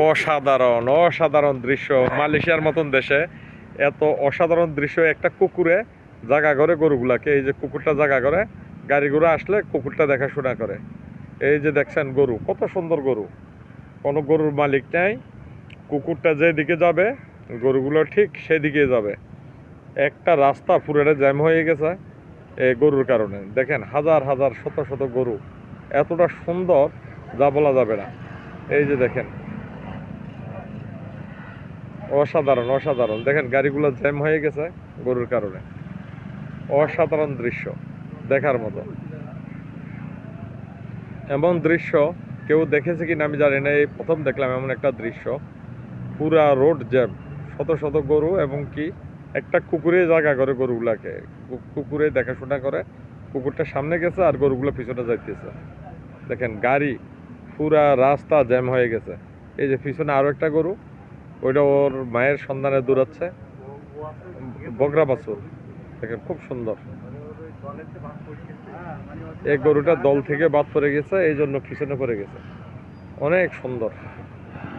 অসাধারণ অসাধারণ দৃশ্য। মালয়েশিয়ার মতন দেশে এত অসাধারণ দৃশ্য। একটা কুকুরে জায়গা করে গরুগুলাকে, এই যে কুকুরটা জায়গা করে, গাড়িগুলো আসলে কুকুরটা দেখাশোনা করে। এই যে দেখছেন গরু, কত সুন্দর গরু, কোনো গরুর মালিক নাই। কুকুরটা যেদিকে যাবে গরুগুলো ঠিক সেদিকে যাবে। একটা রাস্তা পুরোটা জ্যাম হয়ে গেছে এই গরুর কারণে। দেখেন হাজার হাজার শত শত গরু, এতটা সুন্দর যা বলা যাবে না। এই যে দেখেন, অসাধারণ অসাধারণ। দেখেন গাড়িগুলো জ্যাম হয়ে গেছে গরুর কারণে। অসাধারণ দৃশ্য, দেখার মতো। এমন দৃশ্য কেউ দেখেছে কিনা আমি জানি না, এই প্রথম দেখলাম এমন একটা দৃশ্য। পুরা রোড জ্যাম, শত শত গরু, এবং কি একটা কুকুরে জায়গা করে গরুগুলাকে, কুকুরে দেখাশোনা করে। কুকুরটা সামনে গেছে আর গরুগুলো পিছনে যাইতেছে। দেখেন গাড়ি, পুরা রাস্তা জ্যাম হয়ে গেছে। এই যে পিছনে আরো একটা গরু, ওইটা ওর মায়ের সন্ধানে দৌড়াচ্ছে, বগরা বাছুর। দেখেন খুব সুন্দর। এই গরুটা দল থেকে বাদ পড়ে গেছে, এই জন্য পিছনে পড়ে গেছে। অনেক সুন্দর।